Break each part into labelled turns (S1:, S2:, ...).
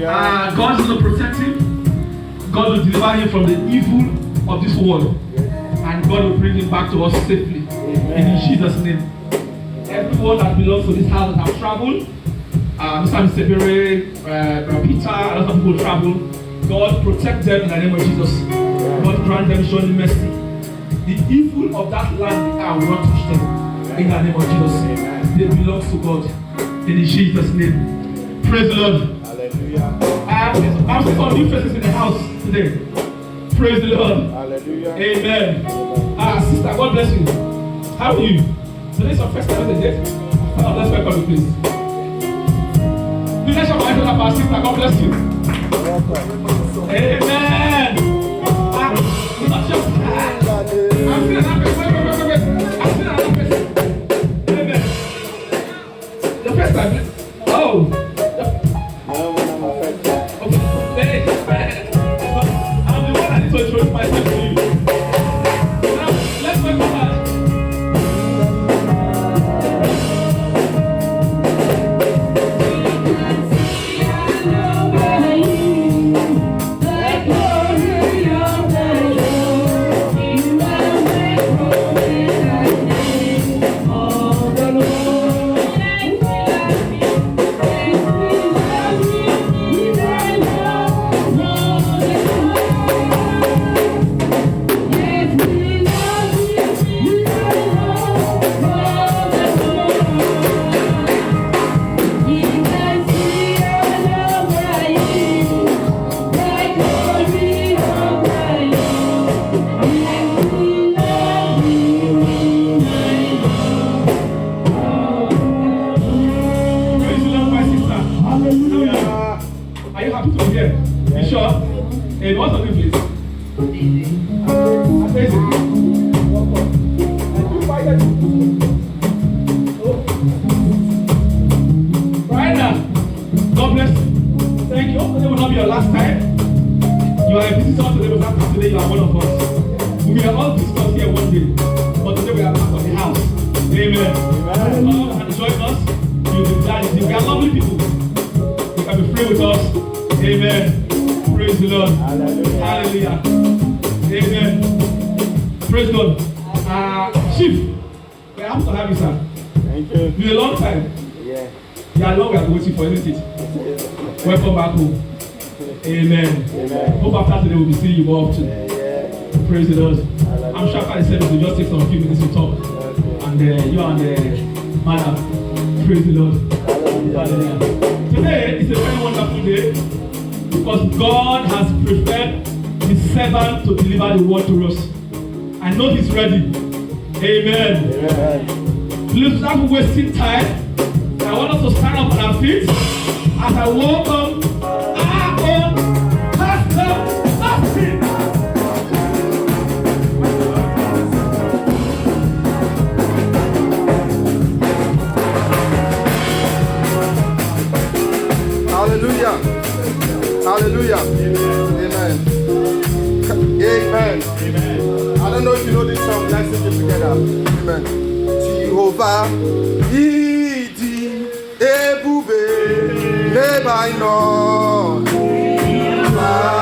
S1: God is going to protect him. God will deliver him from the evil of this world. And God will bring him back to us safely. In Jesus' name. Everyone that belongs to this house that have traveled, Mr. Sebere, Peter, a lot of people travel. God protect them in the name of Jesus. God grant them surely mercy. The evil of that land will not touch them in the name of Jesus. They belong to God in Jesus' name. Praise the Lord.
S2: Hallelujah.
S1: I'm seeing some new faces in the house today. Praise the Lord.
S2: Hallelujah.
S1: Amen. Sister, God bless you. How are you? Today is your first time as a date. Let's welcome you, please. Please let's show my hand up our sister. God bless you. Amen. Not just I'm seeing another person. Wait. I'm seeing another person. Amen. The first time. Oh. Okay. I'm the one that needs to introduce myself to you. Now, let's welcome her. Welcome back home. Amen. Hope after today we'll be seeing you more often. Praise the Lord. I'm sure after the service we'll just take some few minutes to talk. And you and Madam. Praise the Lord. Hallelujah. Today is a very wonderful day because God has prepared His servant to deliver the word to us. I know He's ready. Amen. Please, without wasting time, I want us to stand up on our feet as I welcome our own Pastor Martin.
S2: Hallelujah. Hallelujah. Amen. Amen. Amen. I don't know if you know this song. Let's sing it together. Amen. Jehovah, Idi, Ebube, Lebanon.
S3: Hallelujah.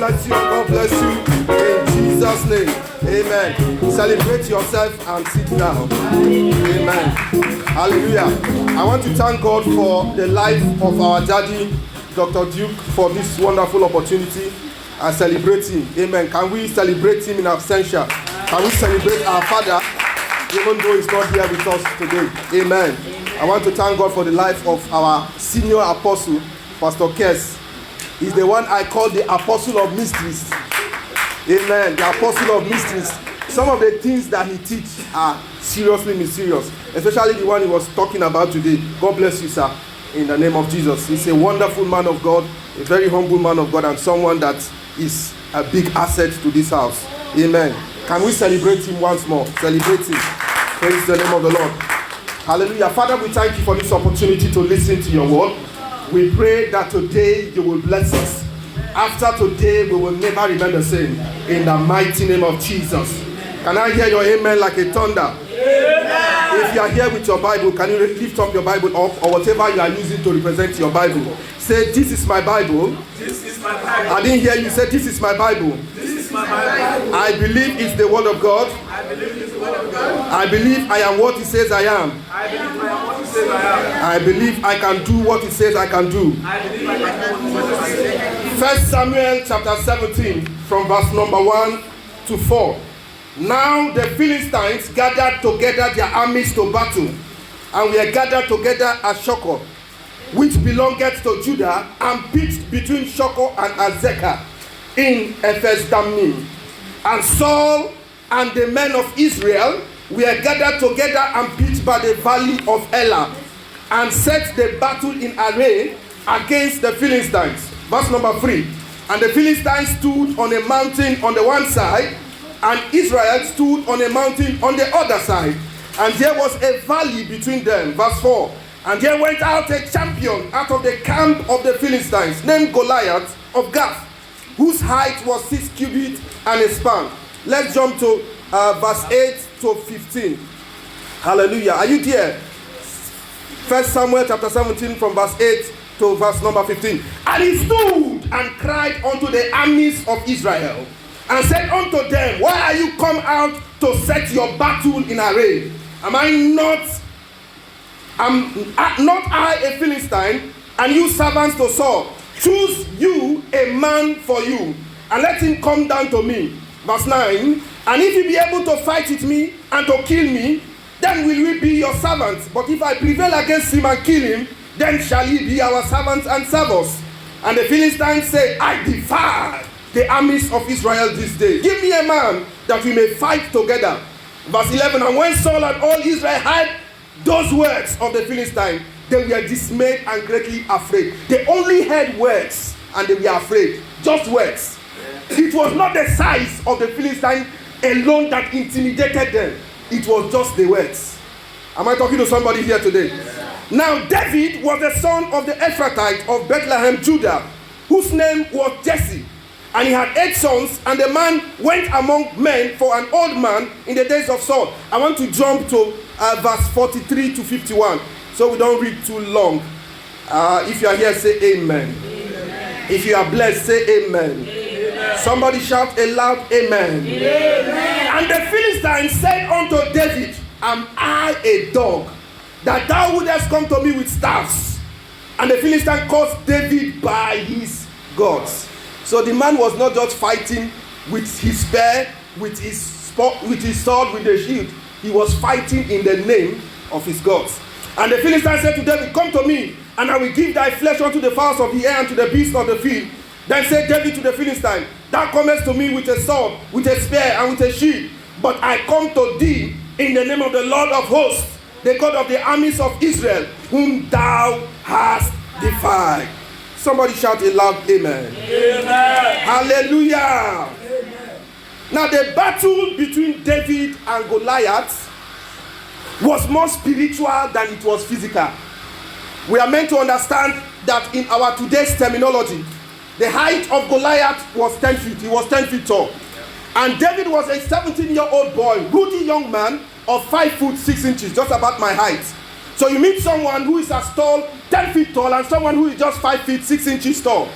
S2: bless you. God bless you. In Jesus' name. Amen. Celebrate yourself and sit down. Amen. Hallelujah. I want to thank God for the life of our daddy, Dr. Duke, for this wonderful opportunity and celebrate him. Amen. Can we celebrate him in absentia? Can we celebrate our father, even though he's not here with us today? Amen. I want to thank God for the life of our senior apostle, Pastor Kes. He's the one I call the apostle of mysteries. Amen. The apostle of mysteries. Some of the things that he teaches are seriously mysterious, especially the one he was talking about today. God bless you, sir, in the name of Jesus. He's a wonderful man of God, a very humble man of God, and someone that is a big asset to this house. Amen. Can we celebrate him once more? Celebrate him. Praise the name of the Lord. Hallelujah. Father, we thank you for this opportunity to listen to your word. We pray that today you will bless us. After today, we will never remain the same. In the mighty name of Jesus. Can I hear your amen like a thunder? Amen. If you are here with your Bible, can you lift up your Bible up, or whatever you are using to represent your Bible? Say, this is my Bible.
S1: This is my Bible.
S2: I didn't hear you say, this is my Bible.
S1: This is my Bible.
S2: I believe it's the word of God.
S1: I believe it's the word of God.
S2: I believe I am what it says I am.
S1: I believe I am what it says I am.
S2: I believe I can do what it says I can do.
S1: I believe I can do what it says I can do.
S2: 1 Samuel chapter 17 from verse number 1 to 4. Now the Philistines gathered together their armies to battle, and were gathered together at Shoko, which belongeth to Judah, and pitched between Shoko and Azekah in Ephes-dammim. And Saul and the men of Israel were gathered together and pitched by the valley of Elah, and set the battle in array against the Philistines. Verse number 3. And the Philistines stood on a mountain on the one side, and Israel stood on a mountain on the other side. And there was a valley between them. Verse 4. And there went out a champion out of the camp of the Philistines, named Goliath of Gath, whose height was 6 cubits and a span. Let's jump to verse 8 to 15. Hallelujah. Are you there? 1 Samuel chapter 17 from verse 8 to verse number 15. And he stood and cried unto the armies of Israel, and said unto them, why are you come out to set your battle in array? Am not I a Philistine, and you servants to Saul? Choose you a man for you, and let him come down to me. Verse 9. And if he be able to fight with me and to kill me, then will we be your servants. But if I prevail against him and kill him, then shall he be our servants and serve us. And the Philistines say, I defy the armies of Israel this day. Give me a man that we may fight together. Verse 11. And when Saul and all Israel heard those words of the Philistines, they were dismayed and greatly afraid. They only heard words and they were afraid. Just words. It was not the size of the Philistines alone that intimidated them. It was just the words. Am I talking to somebody here today? Now David was the son of the Ephrathite of Bethlehem, Judah, whose name was Jesse. And he had 8 sons, and the man went among men for an old man in the days of Saul. I want to jump to verse 43 to 51, so we don't read too long. If you are here, say amen. Amen. If you are blessed, say amen. Amen. Somebody shout a loud amen. Amen. And the Philistines said unto David, am I a dog, that thou wouldest come to me with staffs? And the Philistine caused David by his gods. So the man was not just fighting with his spear, with his sword, with the shield. He was fighting in the name of his gods. And the Philistine said to David, come to me, and I will give thy flesh unto the fowls of the air and to the beasts of the field. Then said David to the Philistine, thou comest to me with a sword, with a spear, and with a shield. But I come to thee in the name of the Lord of hosts, the God of the armies of Israel, whom thou hast defied. Somebody shout a loud amen. Amen. Hallelujah. Amen. Now the battle between David and Goliath was more spiritual than it was physical. We are meant to understand that in our today's terminology, the height of Goliath was 10 feet. He was 10 feet tall. And David was a 17-year-old boy, ruddy young man of 5 foot 6 inches, just about my height. So you meet someone who is as tall, 10 feet tall, and someone who is just 5 feet 6 inches tall.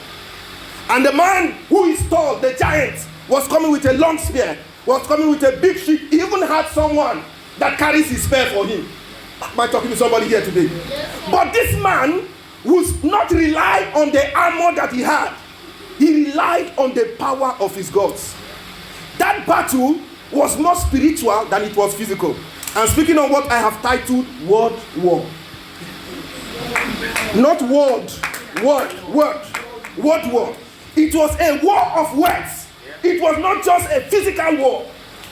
S2: And the man who is tall, the giant, was coming with a long spear, was coming with a big sheep. He even had someone that carries his spear for him. Am I talking to somebody here today? Yes. But this man would not rely on the armor that he had. He relied on the power of his gods. That battle was more spiritual than it was physical. I'm speaking on what I have titled Word War. Not word war. It was a war of words. It was not just a physical war.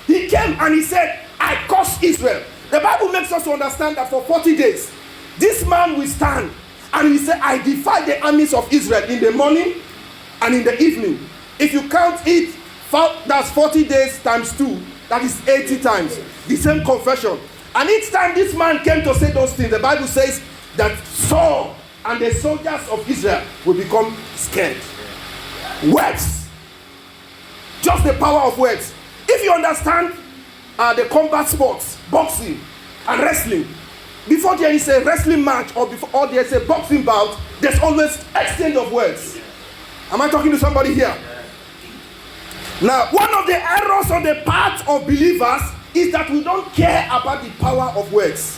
S2: He came and he said, I curse Israel. The Bible makes us to understand that for 40 days, this man will stand and he said, I defy the armies of Israel in the morning and in the evening. If you count it, that's 40 days times 2. That is 80 times. The same confession. And each time this man came to say those things, the Bible says that Saul and the soldiers of Israel will become scared. Words. Just the power of words. If you understand the combat sports, boxing and wrestling, before there is a wrestling match or before there is a boxing bout, there's always exchange of words. Am I talking to somebody here? Now, one of the errors on the part of believers is that we don't care about the power of words.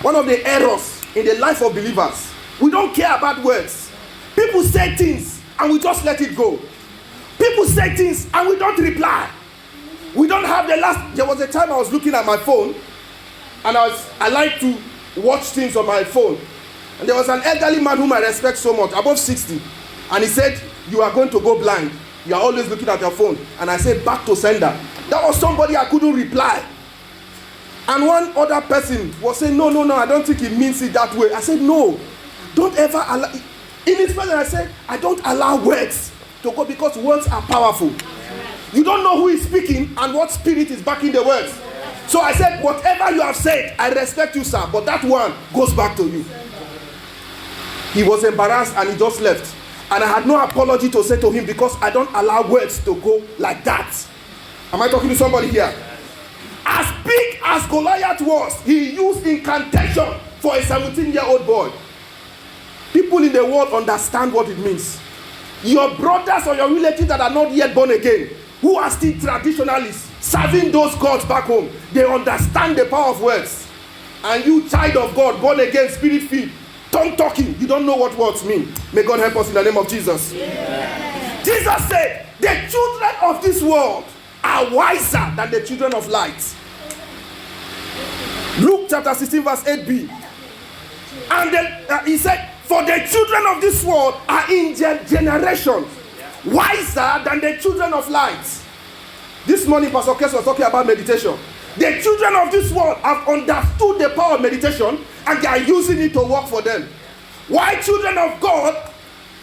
S2: One of the errors in the life of believers, we don't care about words. People say things and we just let it go. People say things and we don't reply. We don't have the last. There was a time I was looking at my phone and I like to watch things on my phone. And there was an elderly man whom I respect so much, above 60. And he said, you are going to go blind. You are always looking at your phone. And I said, back to sender. That was somebody I couldn't reply. And one other person was saying, no, I don't think he means it that way. I said, no, don't ever allow. In his presence, I said, I don't allow words to go because words are powerful. You don't know who is speaking and what spirit is backing the words. So I said, whatever you have said, I respect you, sir, but that one goes back to you. He was embarrassed and he just left. And I had no apology to say to him because I don't allow words to go like that. Am I talking to somebody here? As big as Goliath was, he used incantation for a 17-year-old boy. People in the world understand what it means. Your brothers or your relatives that are not yet born again, who are still traditionalists, serving those gods back home, they understand the power of words. And you, child of God, born again, spirit-filled, tongue talking, you don't know what words mean. May God help us in the name of Jesus. Yeah. Jesus said, the children of this world are wiser than the children of light. Luke chapter 16 verse 8b. And then he said, for the children of this world are in their generation wiser than the children of light. This morning Pastor Kes was talking about meditation. The children of this world have understood the power of meditation and they are using it to work for them. Why children of God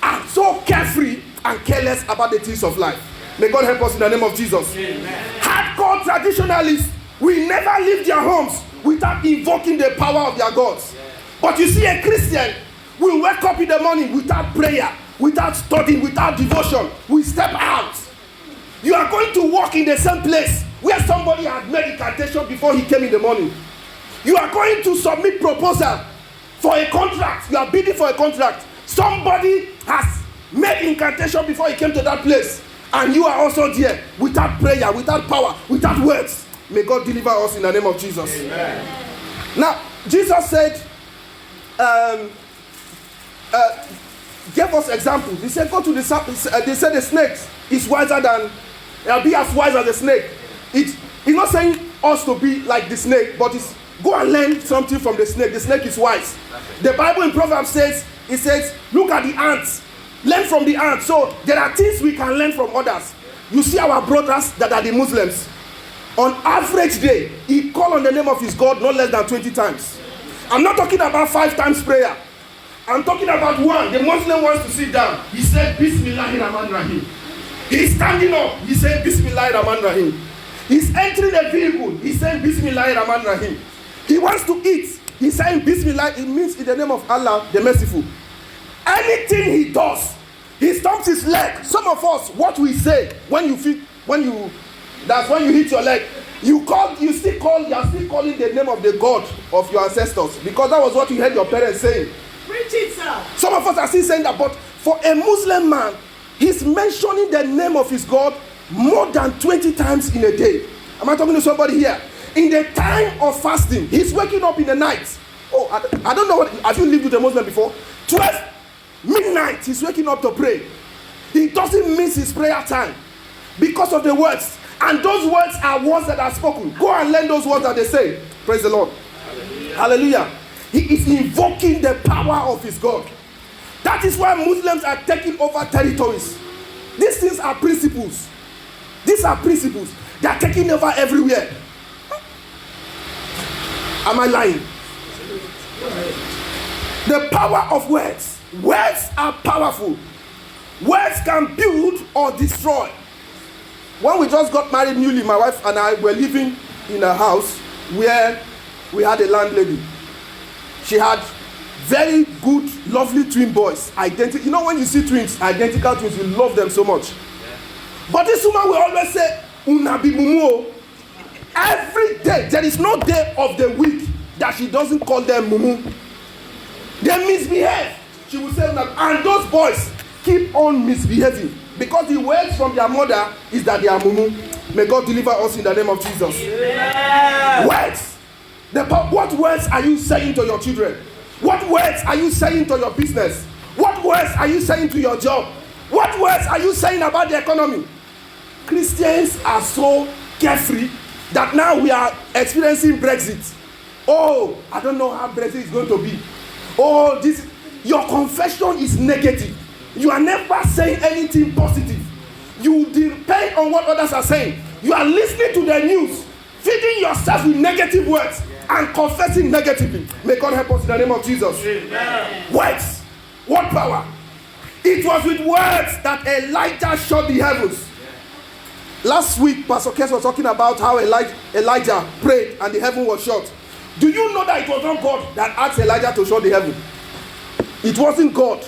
S2: are so carefree and careless about the things of life. May God help us in the name of Jesus. Amen. Hardcore traditionalists will never leave their homes without invoking the power of their gods. Yeah. But you see, a Christian will wake up in the morning without prayer, without studying, without devotion. We step out. You are going to walk in the same place where somebody had made incantation before he came in the morning. You are going to submit proposal for a contract. You are bidding for a contract. Somebody has made incantation before he came to that place. And you are also there without prayer, without power, without words. May God deliver us in the name of Jesus. Amen. Now, Jesus said, gave us examples. He said, go to the they said the snake is wiser than, be as wise as the snake. He's not saying us to be like the snake, but it's go and learn something from the snake. The snake is wise. The Bible in Proverbs says, it says, look at the ants. Learn from the ants. So there are things we can learn from others. You see our brothers that are the Muslims. On average day, he call on the name of his God not less than 20 times. I'm not talking about 5 times prayer. I'm talking about one. The Muslim wants to sit down. He said, Bismillahirrahmanirrahim. He's standing up. He said, Bismillahirrahmanirrahim. He's entering a vehicle. He said, Bismillahirrahmanirrahim. He wants to eat. He's saying, Bismillah. It means in the name of Allah, the merciful. Anything he does, he stomps his leg. Some of us, what we say when you hit your leg, you are still calling the name of the God of your ancestors, because that was what you heard your parents saying.
S3: Preach it, sir.
S2: Some of us are still saying that, but for a Muslim man, He's mentioning the name of his God more than 20 times in a day. Am I talking to somebody here? In the time of fasting, he's waking up in the night. Oh, I don't know what, have you lived with a Muslim before? 12 midnight, he's waking up to pray. He doesn't miss his prayer time because of the words. And those words are words that are spoken. Go and learn those words that they say. Praise the Lord. Hallelujah. Hallelujah. He is invoking the power of his God. That is why Muslims are taking over territories. These things are principles. These are principles. They are taking over everywhere. Am I lying? The power of words. Words are powerful. Words can build or destroy. When we just got married newly, my wife and I were living in a house where we had a landlady. She had very good, lovely twin boys. You know when you see twins, identical twins, you love them so much. But this woman will always say, Unabi Mumu. Every day, there is no day of the week that she doesn't call them Mumu. They misbehave. She will say, and those boys keep on misbehaving. Because the words from their mother is that they are Mumu. May God deliver us in the name of Jesus. Yeah. Words. What words are you saying to your children? What words are you saying to your business? What words are you saying to your job? What words are you saying about the economy? Christians are so carefree that now we are experiencing Brexit. Oh, I don't know how Brexit is going to be. Oh, your confession is negative. You are never saying anything positive. You depend on what others are saying. You are listening to the news, feeding yourself with negative words and confessing negatively. May God help us in the name of Jesus. Amen. Words. What power? It was with words that Elijah shut the heavens. Last week, Pastor Kes was talking about how Elijah prayed and the heaven was shut. Do you know that it was not God that asked Elijah to shut the heaven? It wasn't God.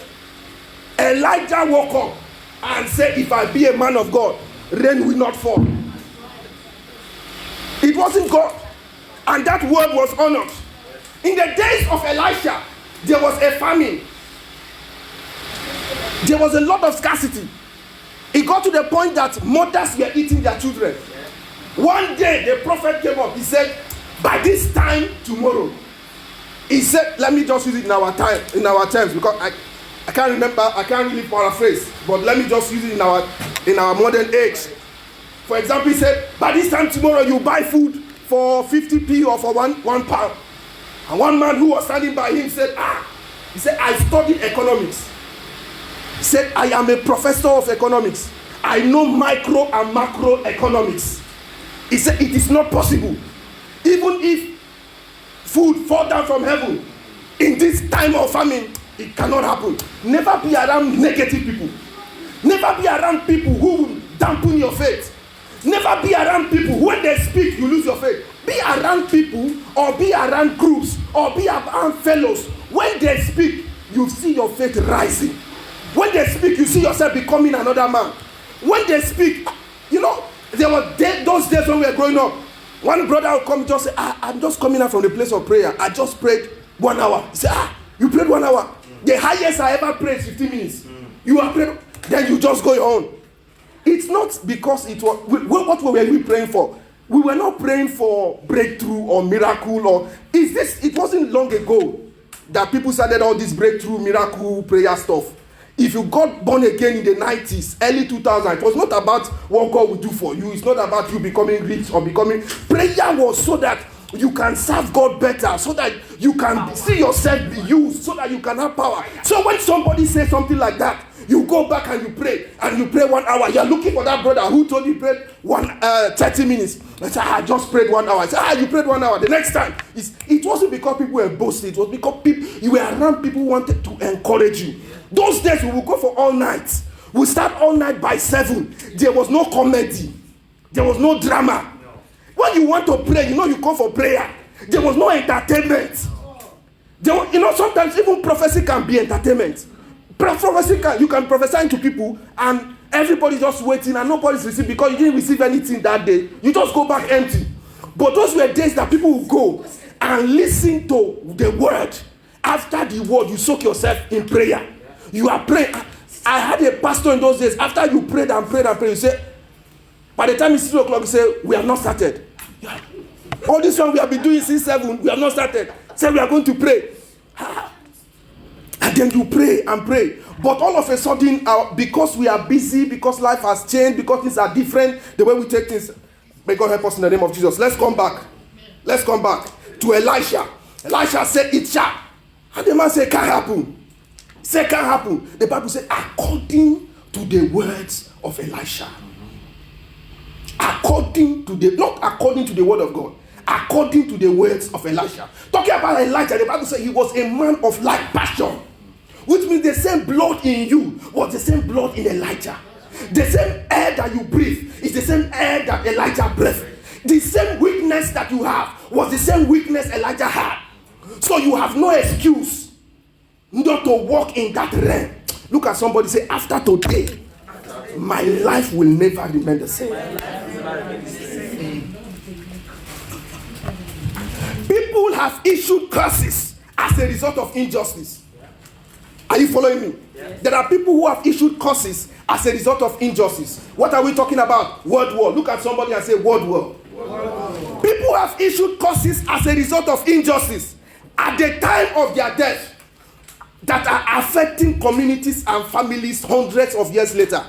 S2: Elijah woke up and said, if I be a man of God, rain will not fall. It wasn't God. And that word was honored. In the days of Elisha, there was a famine. There was a lot of scarcity. It got to the point that mothers were eating their children. One day, the prophet came up. He said, by this time tomorrow, he said, let me just use it in our terms, because I can't remember, I can't really paraphrase, but let me just use it in our modern age. For example, he said, by this time tomorrow, you buy food for 50p or for one pound. And one man who was standing by him said, I studied economics. He said, I am a professor of economics. I know micro and macro economics. He said, it is not possible. Even if food fall down from heaven, in this time of famine, it cannot happen. Never be around negative people. Never be around people who will dampen your faith. Never be around people, when they speak, you lose your faith. Be around people, or be around groups, or be around fellows. When they speak, you see your faith rising. When they speak, you see yourself becoming another man. When they speak, you know, there were those days when we were growing up. One brother would come and just say, I'm just coming out from the place of prayer. I just prayed 1 hour. He said, you prayed 1 hour? The highest I ever prayed is 15 minutes. You are praying, then you just go your own. It's not because it was, what were we praying for? We were not praying for breakthrough or miracle or, it wasn't long ago that people started all this breakthrough, miracle, prayer stuff. If you got born again in the 90s, early 2000s, it was not about what God will do for you. It's not about you becoming rich or becoming, prayer was so that you can serve God better, so that you can see yourself be used, so that you can have power. So when somebody says something like that, you go back and you pray 1 hour. You're looking for that brother who told you prayed 30 minutes. I said, I just prayed 1 hour. I said, you prayed 1 hour. The next time, it wasn't because people were boasting. It was because you were around people who wanted to encourage you. Those days we will go for all night. We start all night by 7. There was no comedy. There was no drama. When you want to pray, you come for prayer. There was no entertainment. Sometimes even prophecy can be entertainment. Prophecy you can prophesy to people and everybody's just waiting and nobody's receiving because you didn't receive anything that day. You just go back empty. But those were days that people would go and listen to the word. After the word, you soak yourself in prayer. You are praying. I had a pastor in those days. After you prayed and prayed and prayed, you say, by the time it's 3 o'clock, you say, we have not started. All this one we have been doing since 7, we have not started. Say we are going to pray. And then you pray and pray. But all of a sudden, because we are busy, because life has changed, because things are different, the way we take things, may God help us in the name of Jesus. Let's come back. Let's come back to Elisha. Elisha said, it shall. And the man said, can't happen. Say, can't happen. The Bible said, according to the words of Elisha. Not according to the word of God. According to the words of Elisha. Talking about Elijah, the Bible said he was a man of like passion. Which means the same blood in you was the same blood in Elijah. The same air that you breathe is the same air that Elijah breathed. The same weakness that you have was the same weakness Elijah had. So you have no excuse not to walk in that realm. Look at somebody, say, after today, my life will never remain the same. People have issued curses as a result of injustice. Are you following me? Yes. There are people who have issued curses as a result of injustice. What are we talking about? World war. Look at somebody and say, world war. People have issued curses as a result of injustice at the time of their death that are affecting communities and families hundreds of years later.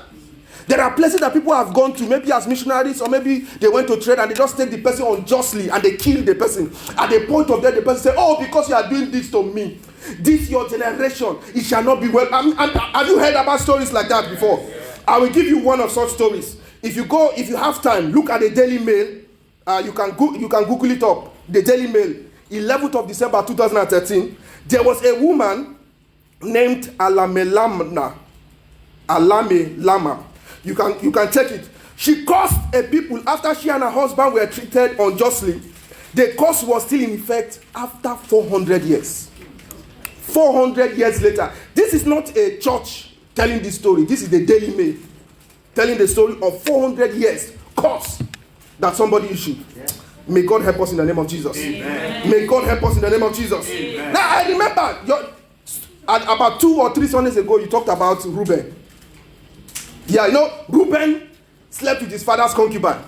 S2: There are places that people have gone to, maybe as missionaries, or maybe they went to trade and they just take the person unjustly and they kill the person. At the point of death, the person says, oh, because you are doing this to me, this your generation, it shall not be well. Have you heard about stories like that before? I will give you one of such stories. If you have time, look at the Daily Mail. You can Google it up. The Daily Mail, 11th of December 2013. There was a woman named Alame Lama. You can check it. She cursed a people after she and her husband were treated unjustly. The curse was still in effect after 400 years. 400 years later. This is not a church telling this story. This is the Daily Mail telling the story of 400 years curse that somebody issued. May God help us in the name of Jesus. Amen. May God help us in the name of Jesus. Amen. Now I remember about 2 or 3 Sundays ago you talked about Reuben. Yeah, you know, Reuben slept with his father's concubine.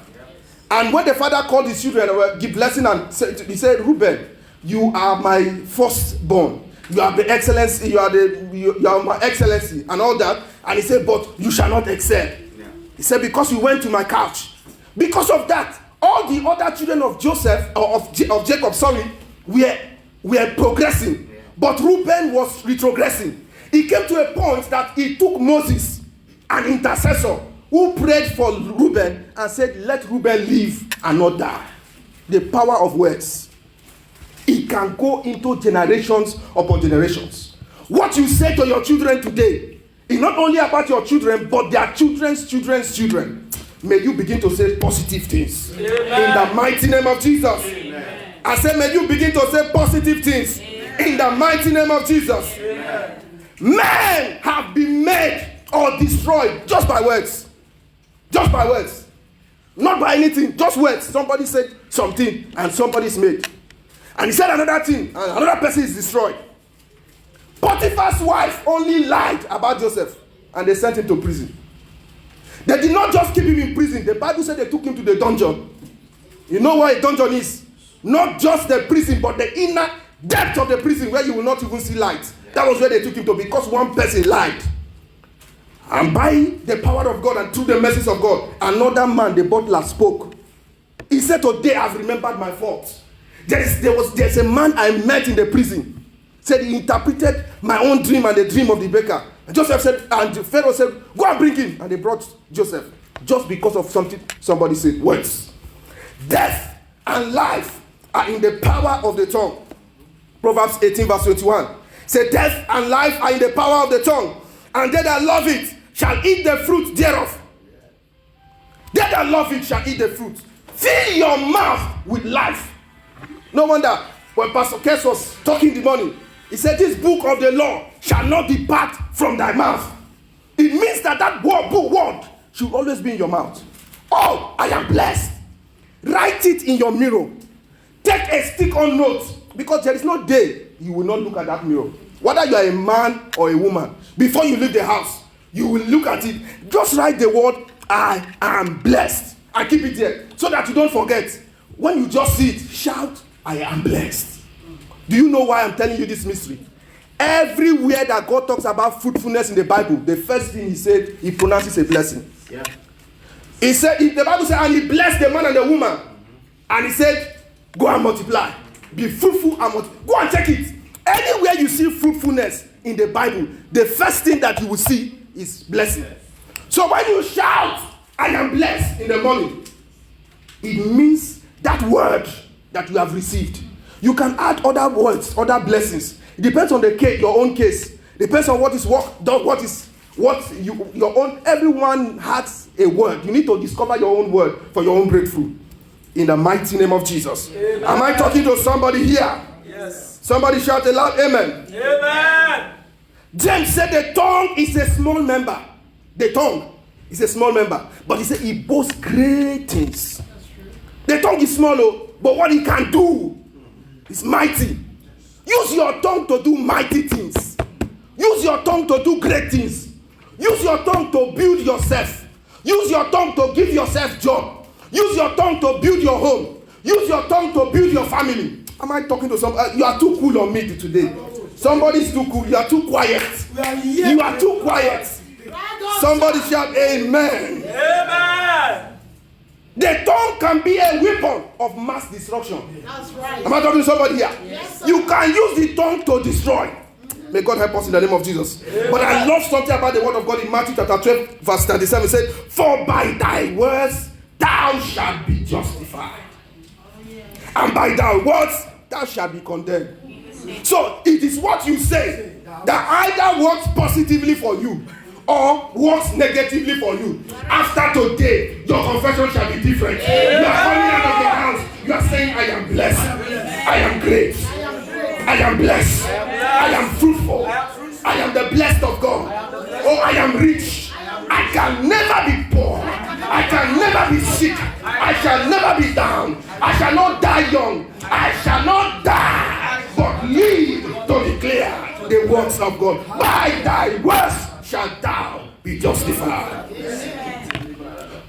S2: And when the father called his children, give blessing, and he said, Reuben, you are my firstborn. You are the excellency, you are my excellency, and all that. And he said, but you shall not excel. Yeah. He said, because you went to my couch. Because of that, all the other children of Joseph, or of Jacob, were progressing. Yeah. But Reuben was retrogressing. He came to a point that he took Moses, an intercessor, who prayed for Reuben and said, let Reuben live and not die. The power of words. It can go into generations upon generations. What you say to your children today is not only about your children, but their children's children's children. May you begin to say positive things. Amen. In the mighty name of Jesus. Amen. I said, may you begin to say positive things. Amen. In the mighty name of Jesus. Amen. Men have been made or destroyed just by words. Just by words. Not by anything, just words. Somebody said something and somebody's made. And he said another thing and another person is destroyed. Potiphar's wife only lied about Joseph and they sent him to prison. They did not just keep him in prison. The Bible said they took him to the dungeon. You know what a dungeon is? Not just the prison, but the inner depth of the prison where you will not even see light. That was where they took him to, because one person lied. And by the power of God and through the mercies of God, another man, the butler, spoke. He said, today I've remembered my fault. There's a man I met in the prison. Said he interpreted my own dream and the dream of the baker. And Joseph said, and the Pharaoh said, go and bring him. And they brought Joseph. Just because of something somebody said, words. Death and life are in the power of the tongue. Proverbs 18 verse 21. Say, death and life are in the power of the tongue. And they that love it shall eat the fruit thereof. They that love it shall eat the fruit. Fill your mouth with life. No wonder when Pastor Kes was talking the morning, he said, this book of the law shall not depart from thy mouth. It means that word should always be in your mouth. Oh, I am blessed. Write it in your mirror. Take a stick-on note, because there is no day you will not look at that mirror. Whether you are a man or a woman, before you leave the house, you will look at it. Just write the word, I am blessed. And keep it there so that you don't forget. When you just see it, shout, I am blessed. Do you know why I'm telling you this mystery? Everywhere that God talks about fruitfulness in the Bible, the first thing he said, he pronounces a blessing. Yeah. He said, the Bible said, and he blessed the man and the woman. And he said, go and multiply. Be fruitful and multiply. Go and check it. Anywhere you see fruitfulness in the Bible, the first thing that you will see is blessing. So when you shout, I am blessed in the morning, it means that word that you have received. You can add other words, other blessings. It depends on the case, your own case. Depends on what your own. Everyone has a word. You need to discover your own word for your own breakthrough. In the mighty name of Jesus. Amen. Am I talking to somebody here? Yes. Somebody shout a loud amen. Amen. James said the tongue is a small member. The tongue is a small member. But he said it boasts great things. The tongue is small, but what it can do is mighty. Use your tongue to do mighty things. Use your tongue to do great things. Use your tongue to build yourself. Use your tongue to give yourself job. Use your tongue to build your home. Use your tongue to build your family. Am I talking to somebody? You are too cool on me today. Somebody's too cool. You are too quiet. You are too quiet. Somebody shout amen. Amen. The tongue can be a weapon of mass destruction. That's right. Am I talking to somebody here? Yes, you can use the tongue to destroy. May God help us in the name of Jesus. Amen. But I love something about the word of God in Matthew chapter 12, verse 37. It said, for by thy words thou shalt be justified. And by thy words thou shalt be condemned. So it is what you say that either works positively for you or works negatively for you. After today, your confession shall be different. You are coming out of the house. You are saying, I am blessed. I am great. I am blessed. I am fruitful. I am the blessed of God. Oh, I am rich. I can never be poor. I can never be sick. I shall never be down. I shall not die young. I shall not die, but live to declare the words of God. By thy words shalt thou be justified.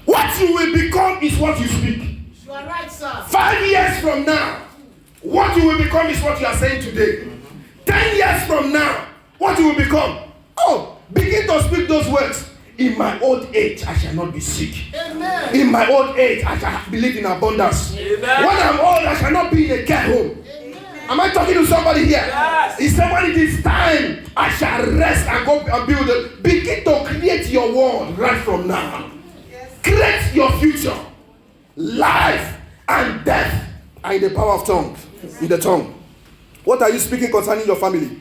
S2: What you will become is what you speak. You are right, sir. 5 years from now, what you will become is what you are saying today. 10 years from now, what you will become. Oh, begin to speak those words. In my old age, I shall not be sick. Amen. In my old age, I shall believe in abundance. Amen. When I'm old, I shall not be in a care home. Amen. Am I talking to somebody here? Yes. He said, when it is time, I shall rest and go and build it. Begin to create your world right from now. Yes. Create your future. Life and death are in the power of tongue. Yes. In the tongue. What are you speaking concerning your family? Yes.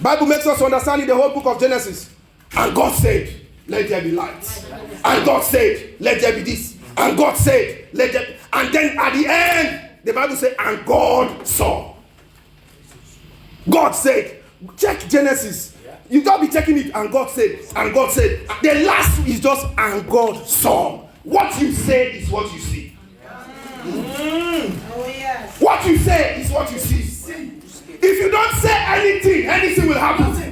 S2: Bible makes us understand in the whole book of Genesis. And God said, let there be light. And God said, let there be this. And God said, let there be. And then at the end, the Bible said, and God saw. God said, check Genesis. You don't be checking it. And God said, and God said. The last is just, and God saw. What you say is what you see. Oh, yes. What you say is what you see. If you don't say anything, anything will happen.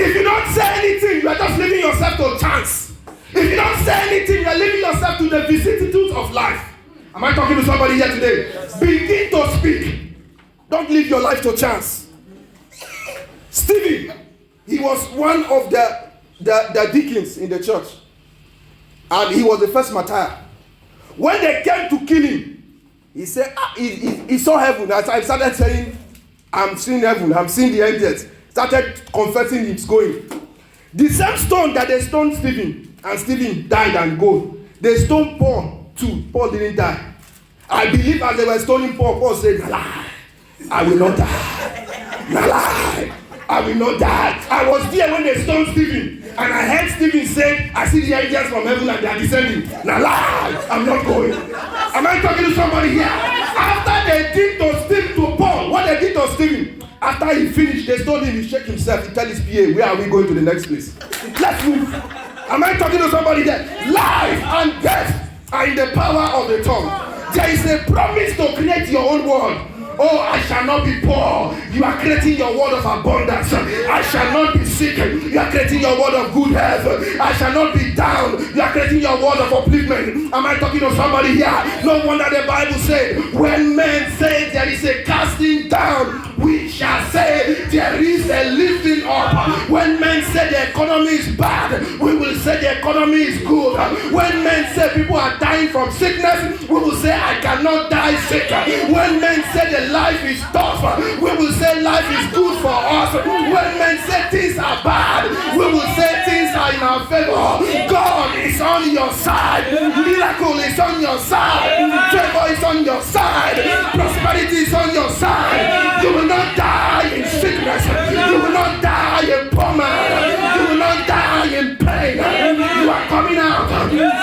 S2: If you don't say anything, you are just leaving yourself to chance. If you don't say anything, you are leaving yourself to the vicissitudes of life. Am I talking to somebody here today? Yes. Begin to speak. Don't leave your life to chance. Stephen, he was one of the deacons in the church. And he was the first martyr. When they came to kill him, he said, he saw heaven. As I started saying, I'm seeing heaven, I'm seeing the angels. Started confessing it's going. The same stone that they stoned Stephen, and Stephen died and go. They stoned Paul too. Paul didn't die. I believe as they were stoning Paul, Paul said, "No lie, I will not die. No lie, I will not die." I was there when they stoned Stephen, and I heard Stephen say, "I see the angels from heaven and they are descending." No lie, I'm not going. Am I talking to somebody here? After they did to Paul, what they did to Stephen. After he finished, they told him, he shake himself, he tell his PA, where are we going to the next place? Let's move. Am I talking to somebody there? Life and death are in the power of the tongue. There is a promise to create your own world. Oh, I shall not be poor. You are creating your word of abundance. I shall not be sick. You are creating your word of good health. I shall not be down. You are creating your word of upliftment. Am I talking to somebody here? No wonder the Bible said, when men say there is a casting down, we shall say there is a lifting up. When men say the economy is bad, we will say the economy is good. When men say people are dying from sickness, we will say I cannot die sick. When men say the life is tough, we will say life is good for us. When men say things are bad, we will say things are in our favor. God is on your side. Miracle is on your side. Favor is on your side. Prosperity is on your side. You will not die in sickness. You will not die in poor man. You will not die in pain. You are coming out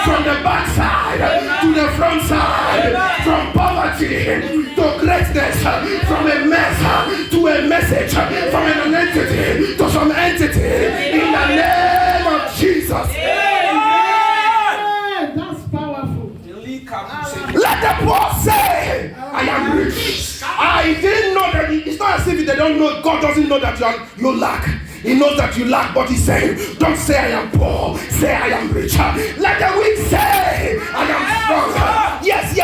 S2: from the back side to the front side, from poverty to greatness, from a mess to a message, from an entity to some entity, in the name of Jesus.
S3: That's powerful.
S2: Let the poor say, I am rich. I didn't know that. It's not as if they don't know. God doesn't know that you lack. He knows that you lack, but he's saying, don't say I am poor, say I am rich. Let the weak say, I am strong. Yes.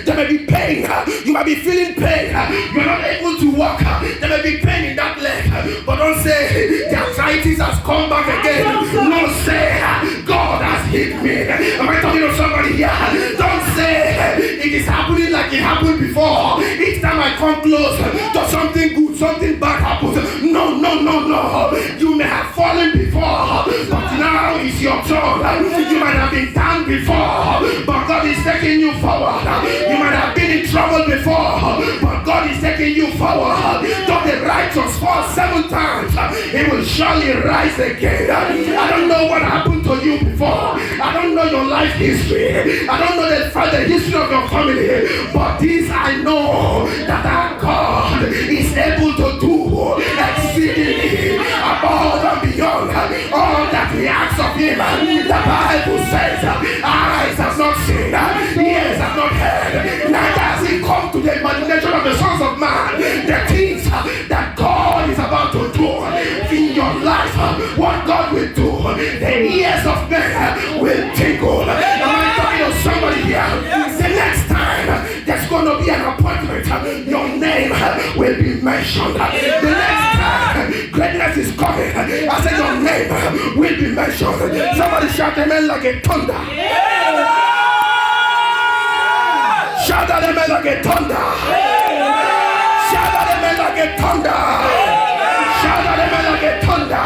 S2: There may be pain. You might be feeling pain. You're not able to walk. There may be pain in that leg. But don't say, the arthritis has come back again. No, say, God has hit me. Am I talking to somebody here? Don't say, it is happening like it happened before. Each time I come close to something good, something bad happens. No. You may have fallen before, but now it's your turn. You might have been down before, but God is taking you forward. You might have been in trouble before, but God is taking you forward. Though the righteous fall 7 times, he will surely rise again. I don't know what happened to you before. I don't know your life history. I don't know the history of your family, but this I know, that our God is able to do exceedingly above and beyond all that we ask of him. The Bible says, eyes have not seen, ears have not heard, neither has it come to the imagination of the sons of man the things that God is about to do in your life. What God will do, the ears of men will tingle. Am I talking to somebody here? The next time there's going to be an appointment, your name will be mentioned. The next time greatness is coming, I said your name will be mentioned. Somebody shout amen like a thunder. Shout amen like a thunder. Shout amen like a thunder. Shout amen like a thunder.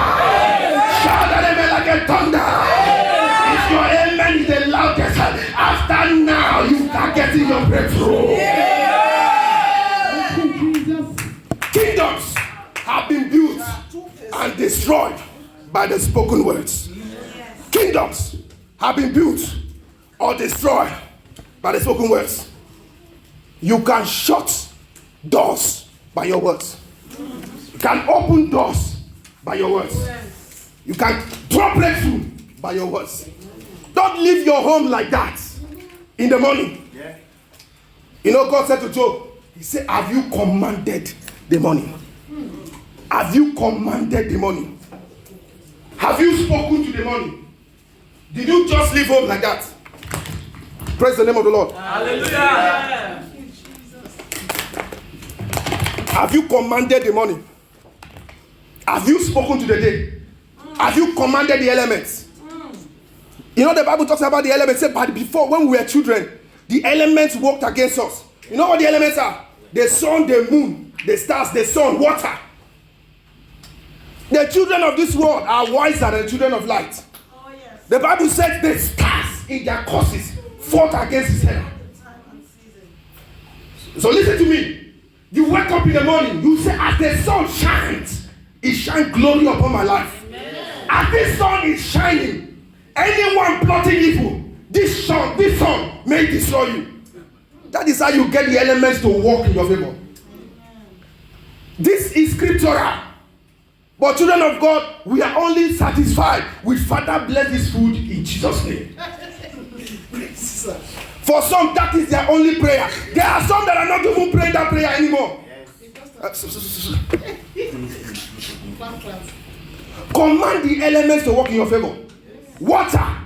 S2: Shout amen like a thunder. If your amen is the loudest, after now you are getting your breakthrough. Kingdoms have been built and destroyed by the spoken words. Kingdoms have been built or destroyed by the spoken words. You can shut doors by your words. You can open doors by your words. You can drop breakthrough by your words. Don't leave your home like that in the morning. You know, God said to Job, he said, have you commanded the money? Have you commanded the money? Have you spoken to the money? Did you just leave home like that? Praise the name of the Lord.
S4: Hallelujah.
S2: Have you commanded the money? Have you spoken to the day? Have you commanded the elements? You know, the Bible talks about the elements. But before, when we were children, the elements worked against us. You know what the elements are? The sun, the moon, the stars, the sun, water. The children of this world are wiser than the children of light.
S3: Oh, yes.
S2: The Bible says the stars in their courses fought against his head. So listen to me. You wake up in the morning, you say, as the sun shines, it shines glory upon my life. Amen. As this sun is shining, anyone plotting evil, this sun may destroy you. That is how you get the elements to work in your favor. This is scriptural. But children of God, we are only satisfied with Father bless this food in Jesus' name. For some, that is their only prayer. There are some that are not even praying that prayer anymore. Command the elements to work in your favor. Water.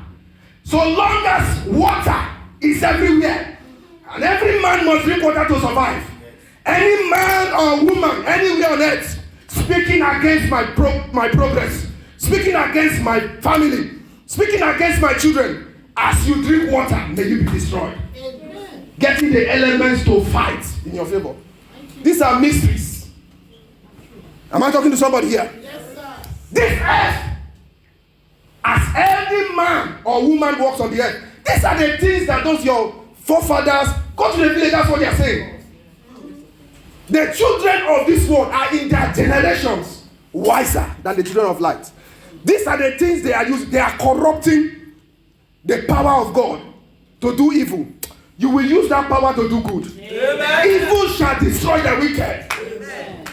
S2: So long as water is everywhere, and every man must drink water to survive. Any man or woman anywhere on earth speaking against my progress, speaking against my family, speaking against my children, as you drink water, may you be destroyed. Amen. Getting the elements to fight in your favor. These are mysteries. Am I talking to somebody here?
S3: Yes, sir.
S2: This earth, as every man or woman walks on the earth, these are the things that those your forefathers, go to the village, that's what they are saying. The children of this world are in their generations wiser than the children of light. These are the things they are using. They are corrupting the power of God to do evil. You will use that power to do good. Amen. Evil shall destroy the wicked. Amen.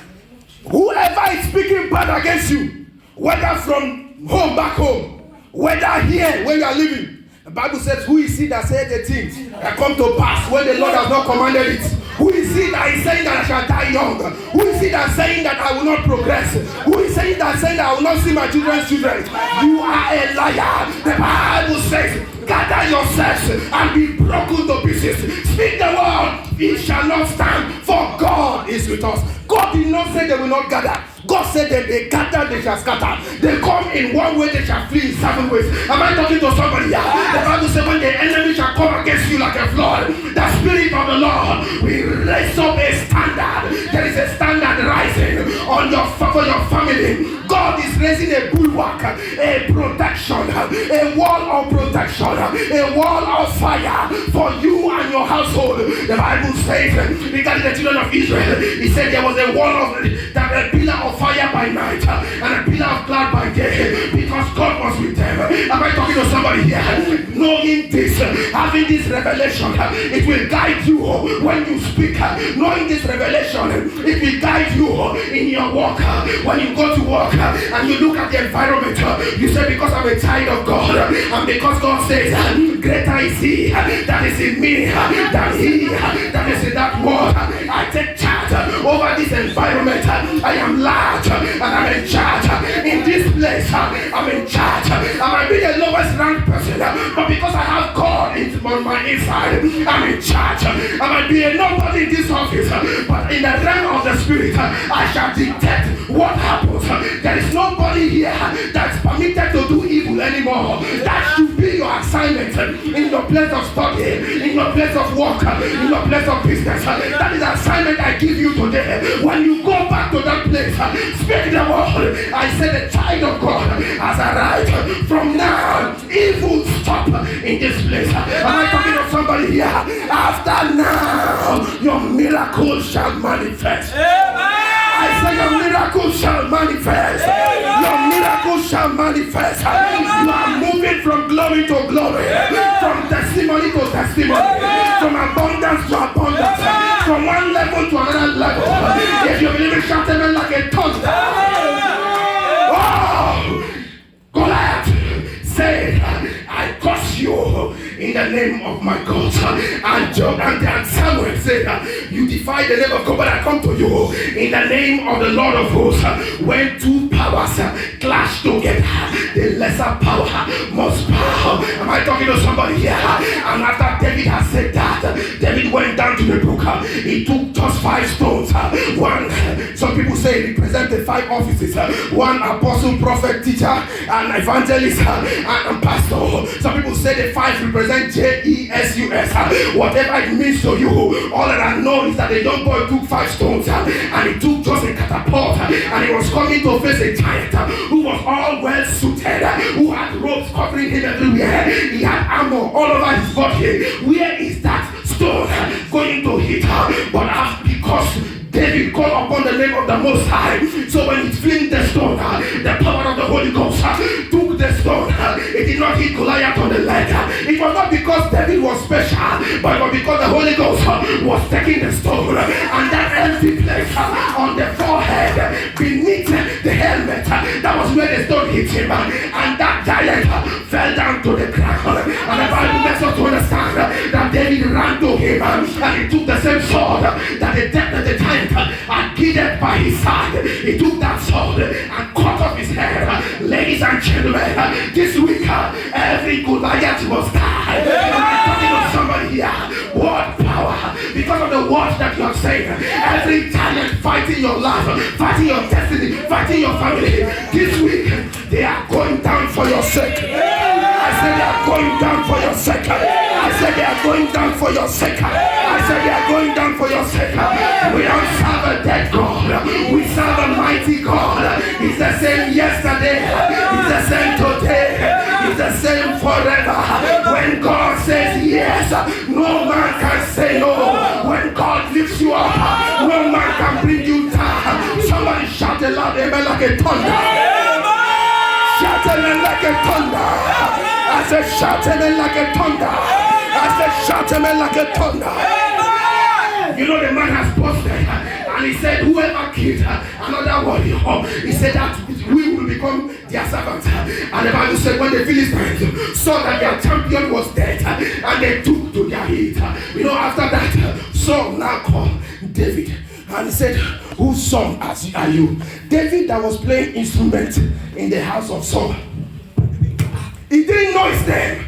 S2: Whoever is speaking bad against you, whether from home back home, whether here where you are living, the Bible says, who is he that said the things that come to pass when the Lord has not commanded it? Who is he that is saying that I shall die young? Who is he that is saying that I will not progress? Who is saying that I will not see my children's children? You are a liar. The Bible says, gather yourselves and be broken to pieces. Speak the word, it shall not stand, for God is with us. God did not say they will not gather. God said that they gather, they shall scatter. They come in one way, they shall flee in 7 ways. Am I talking to somebody here? The Bible says when the enemy shall come against you like a flood, the Spirit of the Lord will raise up a standard. There is a standard rising on for your family. God is raising a bulwark, a protection, a wall of protection, a wall of fire for you and your household. The Bible says regarding the children of Israel, he said there was a wall of that a pillar of fire by night and a pillar of cloud by day, because God was with them. Am I talking to somebody here? Knowing this, having this revelation, it will guide you when you speak. Knowing this revelation, it will guide you in your walk. When you go to work and you look at the environment, you say, because I'm a child of God, and because God says, greater is he that is in me than he that is in that world. I take charge over this environment. I am large and I'm in charge. In this place, I'm in charge. I might be the lowest ranked person, but because I have God on my inside, I'm in charge. I might be a nobody in this office, but in the realm of the Spirit, I shall dictate what happens. There is nobody here that's permitted to do evil anymore. That should be your assignment in your place of study, in your place of work, in your place of business. That is the assignment I give you today. When you go back to that place, speak the word. I said the child of God has arrived. From now, evil stop in this place. Am I talking to somebody here? After now, your miracle shall manifest. I say your miracle shall manifest. Your miracle shall manifest. You are moving from glory to glory, from testimony to testimony, from abundance to abundance, from one level to another level. If you believe it, shout amen like a thunder. Oh, Goliath said, I curse you in the name of my God. And Samuel said, you defy the name of God, but I come to you in the name of the Lord of hosts. When two powers clash together, the lesser power must bow. Am I talking to somebody here? And after David has said that, David went down to the brook. He took just 5 stones. One, some people say it represented 5 offices. One, apostle, prophet, teacher, and evangelist, and pastor. Some people say the 5 represent Jesus. Whatever it means to you, all that I know is that the young boy took 5 stones and he took just a catapult, and he was coming to face a giant who was all well suited, who had ropes covering him everywhere. He had armor all over his body. Where is that stone going to hit her? But because David called upon the name of the Most High, so when he flinged the stone, the power of the Holy Ghost took the stone. It did not hit Goliath on the leg. It was not because David was special, but it was because the Holy Ghost was taking the stone, and that empty place on the forehead beneath the helmet, that was where the stone hit him, and that giant fell down to the ground. And the Bible makes us to understand that David him, and he took the same sword that the giant had hidden by his side. He took that sword and cut off his head. Ladies and gentlemen, this week every Goliath must die. I'm talking to somebody here. Word power, because of the words that you have said. Every giant fighting your life, fighting your destiny, fighting your family. This week they are going down for your sake. I said they are going down for your sake. I said they are going down for your sake. I said they are going down for your sake. We don't serve a dead God. We serve a mighty God. He's the same yesterday. He's the same today. He's the same forever. When God says yes, no man can say no. When God lifts you up, no man can bring you down. Somebody shout a loud amen like a thunder. Shout amen like a thunder. I said shout amen like a thunder. I said shout amen like a thunder. You know the man has posted and he said whoever killed another warrior, he said that we will become their servants. And the Bible said when the Philistines saw that their champion was dead and they took to their heat. You know, after that Saul now called David and he said, whose son are you? David that was playing instrument in the house of Saul. He didn't know his name.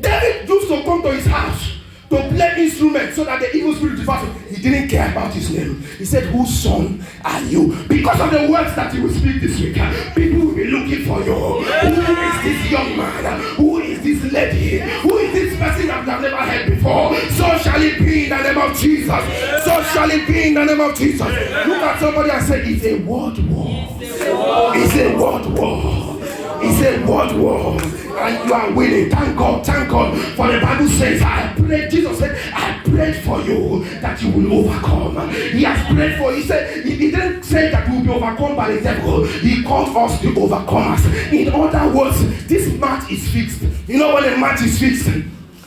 S2: David used to come to his house to play instruments so that the evil spirit departed. He didn't care about his name. He said, whose son are you? Because of the words that he will speak this week, people will be looking for you. Who is this young man? Who is this lady? Who is this person that you have never heard before? So shall it be in the name of Jesus. So shall it be in the name of Jesus. Look at somebody and say, it's a word war. It's a word war. It's a word war. And you are winning. Thank God, thank God. For the Bible says, I prayed, Jesus said, I prayed for you that you will overcome. He has prayed for you. He said, he didn't say that we will be overcome by the devil. He called us to overcome us. In other words, this match is fixed. You know when a match is fixed?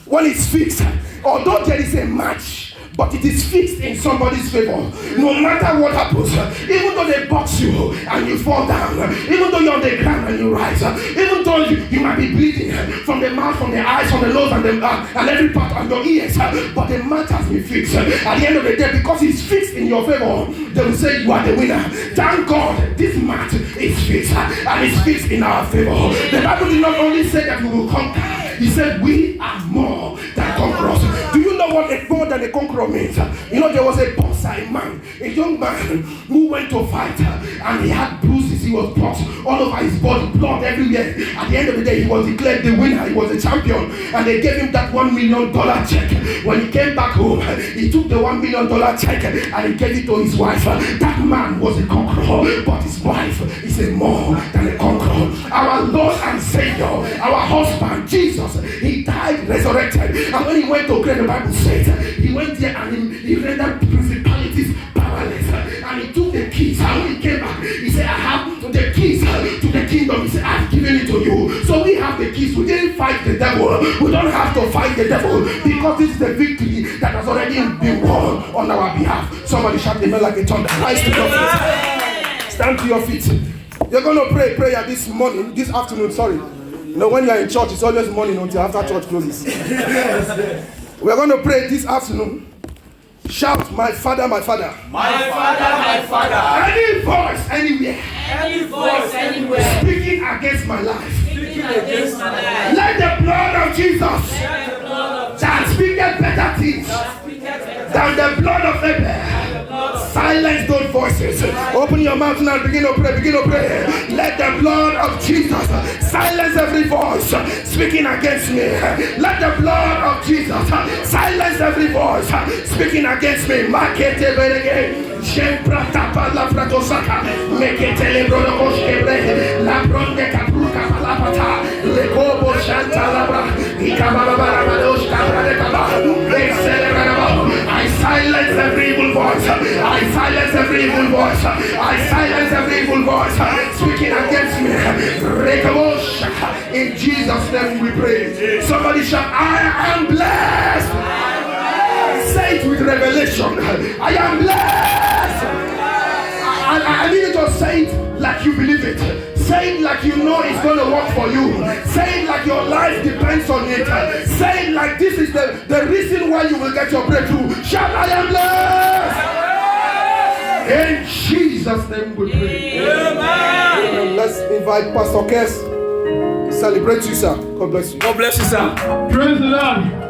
S2: When it's fixed, although there is a match, but it is fixed in somebody's favor. No matter what happens, even though they box you and you fall down, even though you're on the ground and you rise, even though you might be bleeding from the mouth, from the eyes, from the nose, and every part of your ears, but the match has been fixed. At the end of the day, because it's fixed in your favor, they will say you are the winner. Thank God, this match is fixed, and it's fixed in our favor. The Bible did not only say that we will conquer, he said we are more than conquerors. Do you know what a more than a conqueror means? You know, there was a boxer, a young man who went to fight and he had bruises, he was boxed all over his body, blood everywhere. At the end of the day, he was declared the winner, he was the champion, and they gave him that $1 million check. When he came back home, he took the $1 million check and he gave it to his wife. That man was a conqueror, but his wife is a more than a conqueror. Our Lord and Savior, our husband, Jesus, he died, resurrected, and when he went to grave, the Bible says he went there and he rendered principalities powerless, and he took the keys. And when he came back, he said, I have the keys to the kingdom. He said, I've given it to you. So we have the keys. We didn't fight the devil. We don't have to fight the devil, because this is the victory that has already been won on our behalf. Somebody shout amen like a thunder. Rise to your feet. Stand to your feet. You're going to pray prayer this morning, this afternoon, sorry. You know, when you're in church, it's always morning until after church closes. We're going to pray this afternoon. Shout, my Father, my Father.
S4: My Father, my Father.
S2: Any voice, anywhere.
S4: Any voice, anywhere.
S2: Speaking against my life.
S4: Speaking against my life.
S2: Let the blood of Jesus
S4: Let the blood of
S2: that speaketh better things than the blood of Abel. Silence those voices. Open your mouth now and begin to pray. Begin to pray. Let the blood of Jesus silence every voice speaking against me. Let the blood of Jesus silence every voice speaking against me. Makete berege. Shemprata pala pratosaka. Mekete lebrono koshkebre. La bronde kapruka palapata. Lekobo shanta labra. Ikamabara madosh kabra de kaba. I silence every evil voice. I silence every evil voice. I silence every evil voice speaking against me. Rekabosh. In Jesus' name we pray. Somebody shout, I am blessed. Say it with revelation. I am blessed. I need you to say it like you believe it. Say Say it like you know it's going to work for you. Say it like your life depends on it. Say it like this is the reason why you will get your breakthrough. Shout, I am blessed. In Jesus' name we pray. Amen. Let's invite Pastor Kes. Celebrate you, sir. God bless you.
S5: God bless you, sir.
S1: Praise the Lord.